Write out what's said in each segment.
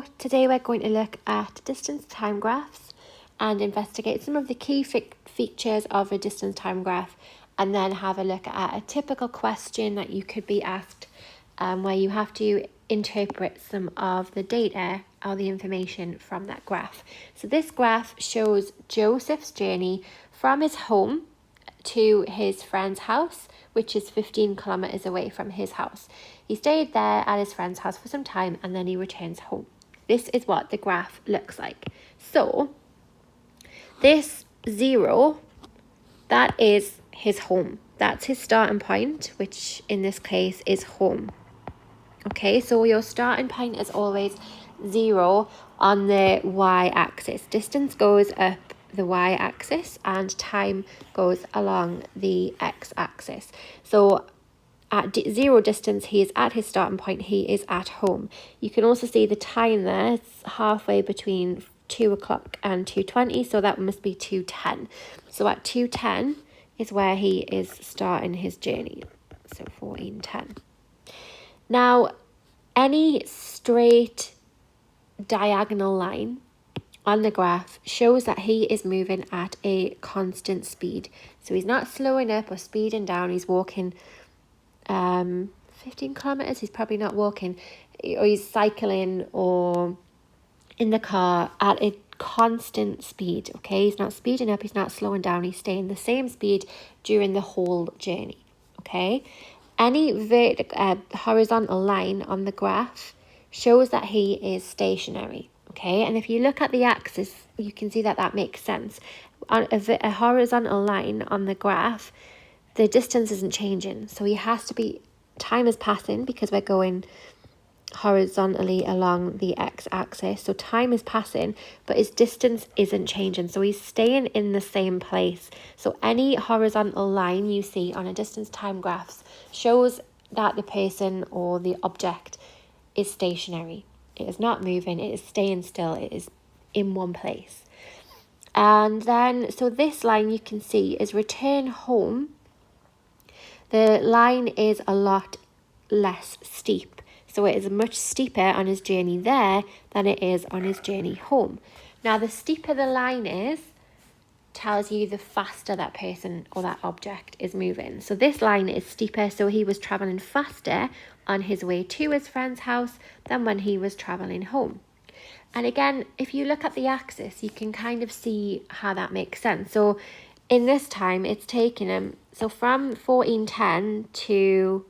So today we're going to look at distance time graphs and investigate some of the key features of a distance time graph, and then have a look at a typical question that you could be asked where you have to interpret some of the data or the information from that graph. So this graph shows Joseph's journey from his home to his friend's house, which is 15 kilometers away from his house. He stayed there at his friend's house for some time and then he returns home. This is what the graph looks like. So this 0, that is his home. That's his starting point, which in this case is home. Okay, so your starting point is always 0 on the y-axis. Distance goes up the y-axis and time goes along the x-axis. So at 0 distance, he is at his starting point, he is at home. You can also see the time there, it's halfway between 2 o'clock and 2:20, so that must be 2:10. So at 2:10 is where he is starting his journey, so 14:10. Now, any straight diagonal line on the graph shows that he is moving at a constant speed. So he's not slowing up or speeding down, he's walking 15 kilometers, he's probably not walking, or he's cycling or in the car at a constant speed. Okay, he's not speeding up, he's not slowing down, he's staying the same speed during the whole journey. Okay, any horizontal line on the graph shows that he is stationary. Okay, and if you look at the axis, you can see that that makes sense. On a horizontal line on the graph, the distance isn't changing, so he has to be, time is passing because we're going horizontally along the x-axis, so time is passing, but his distance isn't changing, so he's staying in the same place. So any horizontal line you see on a distance time graphs shows that the person or the object is stationary. It is not moving, it is staying still, it is in one place. And then, so this line you can see is return home. The line is a lot less steep. So it is much steeper on his journey there than it is on his journey home. Now, the steeper the line is, tells you the faster that person or that object is moving. So this line is steeper, so he was travelling faster on his way to his friend's house than when he was travelling home. And again, if you look at the axis, you can kind of see how that makes sense. So in this time, it's taken him, so from 14:10 to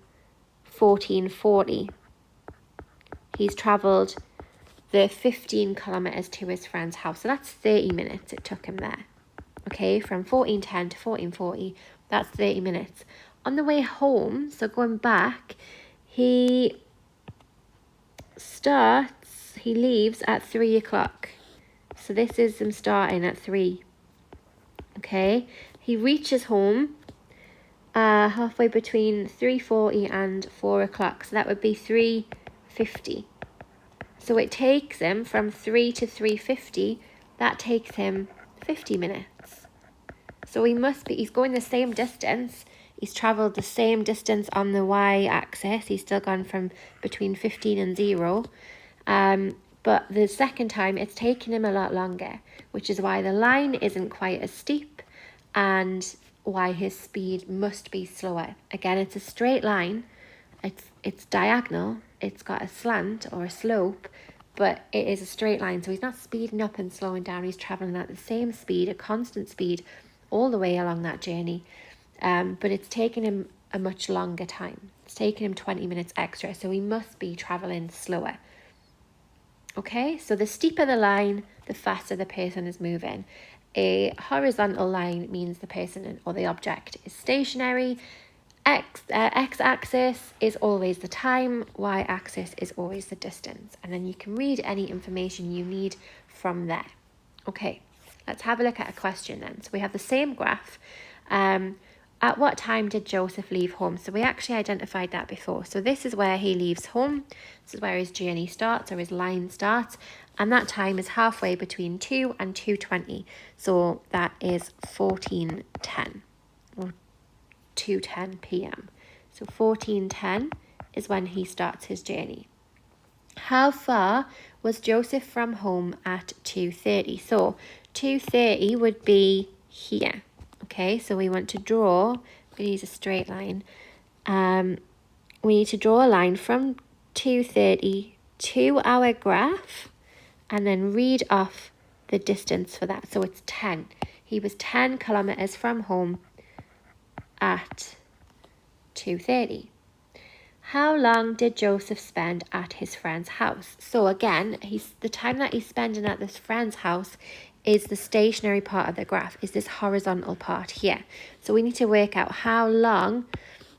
14:40, he's travelled the 15 kilometres to his friend's house. So that's 30 minutes it took him there. Okay, from 14:10 to 14:40, that's 30 minutes. On the way home, so going back, he leaves at 3 o'clock. So this is him starting at 3. Okay, he reaches home halfway between 3:40 and 4 o'clock. So that would be 3:50. So it takes him from 3 to 3:50, that takes him 50 minutes. So he's going the same distance. He's travelled the same distance on the y-axis. He's still gone from between 15 and 0. But the second time, it's taken him a lot longer, which is why the line isn't quite as steep and why his speed must be slower. Again, it's a straight line. It's diagonal. It's got a slant or a slope, but it is a straight line. So he's not speeding up and slowing down. He's travelling at the same speed, a constant speed, all the way along that journey. But it's taken him a much longer time. It's taken him 20 minutes extra, so he must be travelling slower. Okay, so the steeper the line, the faster the person is moving. A horizontal line means the person or the object is stationary. X-axis is always the time, y-axis is always the distance. And then you can read any information you need from there. Okay, let's have a look at a question then. So we have the same graph. At what time did Joseph leave home? So we actually identified that before. So this is where he leaves home. This is where his journey starts, or his line starts. And that time is halfway between 2 and 2:20. So that is 14:10 or 2:10 p.m. So 14:10 is when he starts his journey. How far was Joseph from home at 2:30? So 2:30 would be here. Okay, so we want to draw, we use a straight line. We need to draw a line from 2:30 to our graph and then read off the distance for that. So it's 10. He was 10 kilometers from home at 2:30. How long did Joseph spend at his friend's house? So again, the time that he's spending at this friend's house is the stationary part of the graph, is this horizontal part here. So we need to work out how long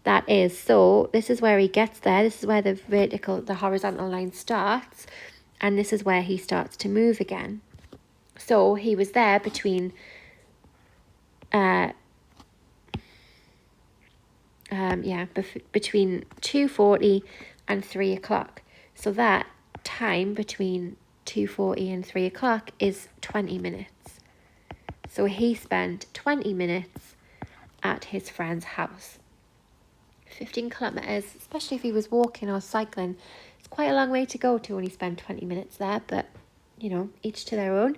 that is. So this is where he gets there. This is where the horizontal line starts. And this is where he starts to move again. So he was there between between 2:40 and 3 o'clock. So that time between 2:40 and 3 o'clock is 20 minutes. So he spent 20 minutes at his friend's house. 15 kilometers, especially if he was walking or cycling, it's quite a long way to go to only spend 20 minutes there, but you know, each to their own.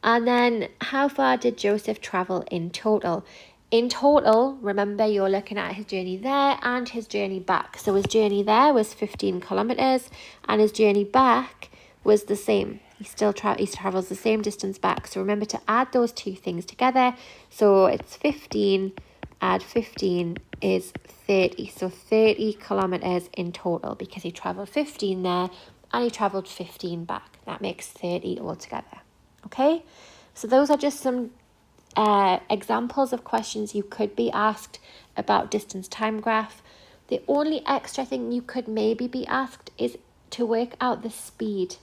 And then how far did Joseph travel in total? In total, remember, you're looking at his journey there and his journey back. So his journey there was 15 kilometers and his journey back was the same. He travels the same distance back. So remember to add those two things together. So it's 15, add 15 is 30. So 30 kilometers in total because he traveled 15 there and he traveled 15 back. That makes 30 altogether. Okay, so those are just some examples of questions you could be asked about distance time graph. The only extra thing you could maybe be asked is to work out the speed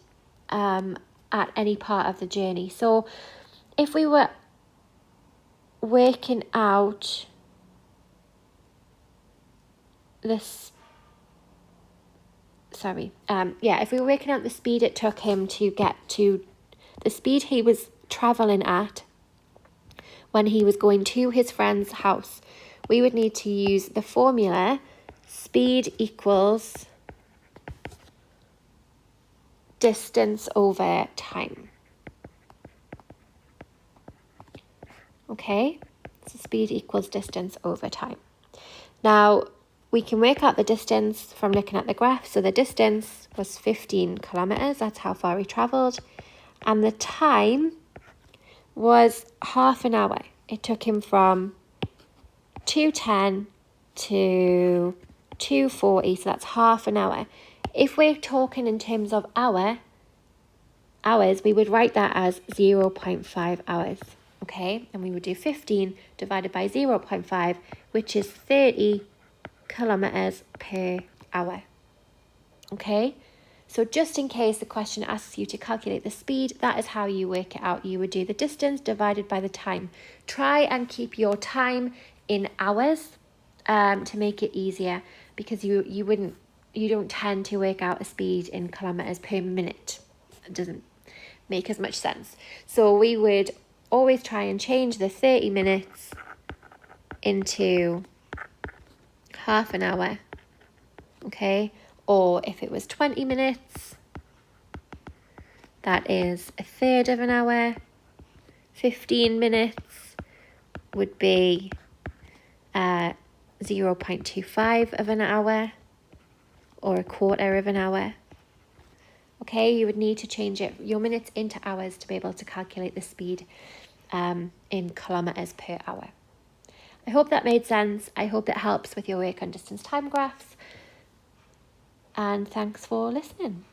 at any part of the journey. So if we were working out this if we were working out the speed it took him to get to the speed he was traveling at when he was going to his friend's house, we would need to use the formula speed equals distance over time. Okay, so speed equals distance over time. Now, we can work out the distance from looking at the graph. So the distance was 15 kilometers. That's how far he traveled. And the time was half an hour. It took him from 2:10 to 2:40. So that's half an hour. If we're talking in terms of hours, we would write that as 0.5 hours. Okay, and we would do 15 divided by 0.5, which is 30 kilometers per hour. Okay, so just in case the question asks you to calculate the speed, that is how you work it out. You would do the distance divided by the time. Try and keep your time in hours to make it easier, because you don't tend to work out a speed in kilometers per minute. It doesn't make as much sense. So we would always try and change the 30 minutes into half an hour, okay? Or if it was 20 minutes, that is a third of an hour. 15 minutes would be 0.25 of an hour or a quarter of an hour. Okay, you would need to change your minutes into hours to be able to calculate the speed in kilometers per hour. I hope that made sense. I hope it helps with your work on distance time graphs. And thanks for listening.